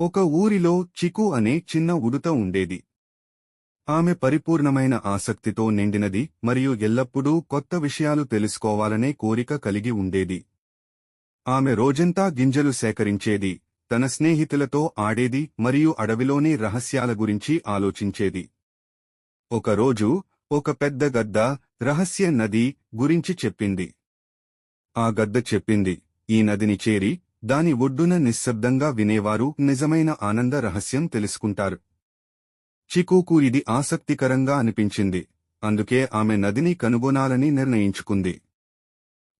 ఒక ఊరిలో చికు అనే చిన్న ఉడుత ఉండేది. ఆమె పరిపూర్ణమైన ఆసక్తితో నిండినది మరియు ఎల్లప్పుడూ కొత్త విషయాలు తెలుసుకోవాలనే కోరిక కలిగి ఉండేది. ఆమె రోజంతా గింజలు సేకరించేది, తన స్నేహితులతో ఆడేది మరియు అడవిలోని రహస్యాల గురించి ఆలోచించేది. ఒకరోజు ఒక పెద్ద గద్ద రహస్య నది గురించి చెప్పింది. ఆ గద్ద చెప్పింది, ఈ నదిని చేరి దాని ఒడ్డున నిశ్శబ్దంగా వినేవారు నిజమైన ఆనంద రహస్యం తెలుసుకుంటారు. చికుకు ఇది ఆసక్తికరంగా అనిపించింది, అందుకే ఆమె నదిని కనుగొనాలని నిర్ణయించుకుంది.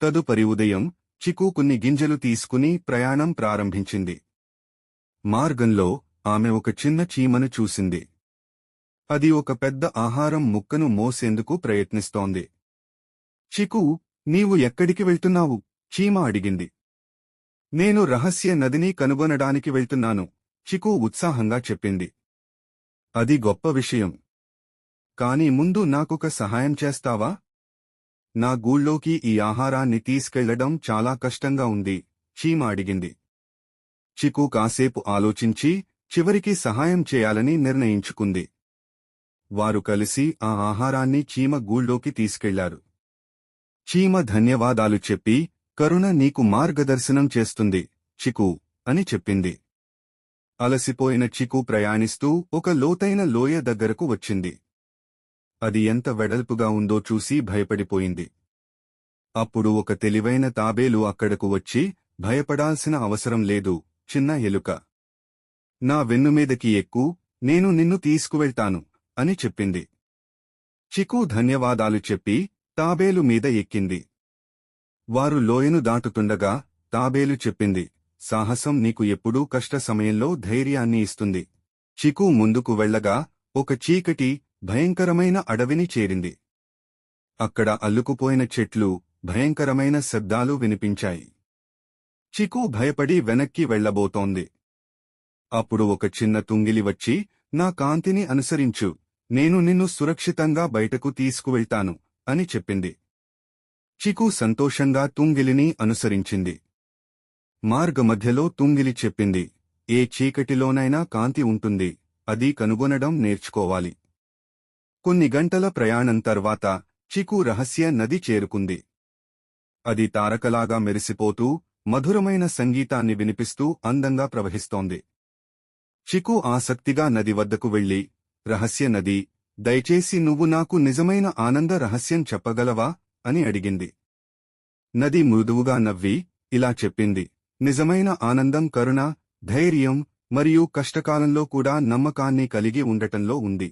తదుపరి ఉదయం చికు కొన్ని గింజలు తీసుకుని ప్రయాణం ప్రారంభించింది. మార్గంలో ఆమె ఒక చిన్న చీమను చూసింది. అది ఒక పెద్ద ఆహారం ముక్కను మోసేందుకు ప్రయత్నిస్తోంది. చికు, నీవు ఎక్కడికి వెళ్తున్నావు? చీమ అడిగింది. నేను రహస్య నదిని కనుగొనడానికి వెళ్తున్నాను, చికు ఉత్సాహంగా చెప్పింది. అది గొప్ప విషయం. కాని ముందు నాకొక సహాయం చేస్తావా? నా గూళ్ళోకి ఈ ఆహారాన్ని తీసుకెళ్లడం చాలా కష్టంగా ఉంది, చీమ అడిగింది. చికు కాసేపు ఆలోచించి చివరికి సహాయం చేయాలని నిర్ణయించుకుంది. వారు కలిసి ఆ ఆహారాన్ని చీమ గూళ్ళోకి తీసుకెళ్లారు. చీమ ధన్యవాదాలు చెప్పి, కరుణ నీకు మార్గదర్శనం చేస్తుంది, చికు అని చెప్పింది. అలసిపోయిన చికు ప్రయాణిస్తూ ఒక లోతైన లోయ దగ్గరకు వచ్చింది. అది ఎంత వెడల్పుగా ఉందో చూసి భయపడిపోయింది. అప్పుడు ఒక తెలివైన తాబేలు అక్కడకు వచ్చి, భయపడాల్సిన అవసరం లేదు, చిన్న ఎలుక. నా వెన్నుమీదకి ఎక్కు, నేను నిన్ను తీసుకువెళ్తాను అని చెప్పింది. చికు ధన్యవాదాలు చెప్పి తాబేలు మీద ఎక్కింది. వారు లోయను దాటుతుండగా తాబేలు చెప్పింది, సాహసం నీకు ఎప్పుడూ కష్ట సమయంలో ధైర్యాన్ని ఇస్తుంది. చికు ముందుకు వెళ్లగా ఒక చీకటి, భయంకరమైన అడవిని చేరింది. అక్కడ అల్లుకుపోయిన చెట్లు, భయంకరమైన శబ్దాలు వినిపించాయి. చికు భయపడి వెనక్కి వెళ్లబోతోంది. అప్పుడు ఒక చిన్న తుంగిలి వచ్చి, నా కాంతిని అనుసరించు, నేను నిన్ను సురక్షితంగా బయటకు తీసుకువెళ్తాను అని చెప్పింది. చికు సంతోషంగా తుంగిలిని అనుసరించింది. మార్గమధ్యలో తుంగిలి చెప్పింది, ఏ చీకటిలోనైనా కాంతి ఉంటుంది, అది కనుగొనడం నేర్చుకోవాలి. కొన్ని గంటల ప్రయాణం తర్వాత చికు రహస్య నది చేరుకుంది. అది తారకలాగా మెరిసిపోతూ, మధురమైన సంగీతాన్ని వినిపిస్తూ అందంగా ప్రవహిస్తోంది. చికు ఆసక్తిగా నది వద్దకు వెళ్లి, రహస్య నది, దయచేసి నువ్వు నాకు నిజమైన ఆనంద రహస్యం చెప్పగలవా అని అడిగింది. నది మృదువుగా నవ్వి ఇలా చెప్పింది, నిజమైన ఆనందం కరుణ, ధైర్యం మరియు కష్టకాలంలో కూడా నమ్మకాన్ని కలిగి ఉండటంలో ఉంది.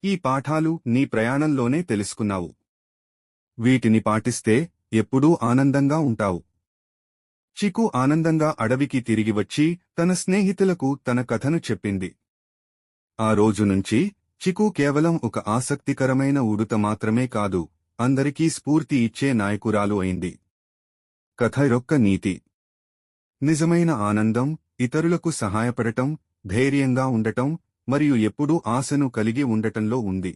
ఈ పాఠాలు నీ ప్రయాణంలోనే తెలుసుకున్నావు. వీటిని పాటిస్తే ఎప్పుడూ ఆనందంగా ఉంటావు. చికు ఆనందంగా అడవికి తిరిగి వచ్చి తన స్నేహితులకు తన కథను చెప్పింది. ఆ రోజు నుంచి చికు కేవలం ఒక ఆసక్తికరమైన ఉడుత మాత్రమే కాదు, అందరికీ స్ఫూర్తి ఇచ్చే నాయకురాలు అయింది. కథ యొక్క నీతి: నిజమైన ఆనందం ఇతరులకు సహాయపడటం, ధైర్యంగా ఉండటం మరియు ఎప్పుడూ ఆశను కలిగి ఉండటంలో ఉంది.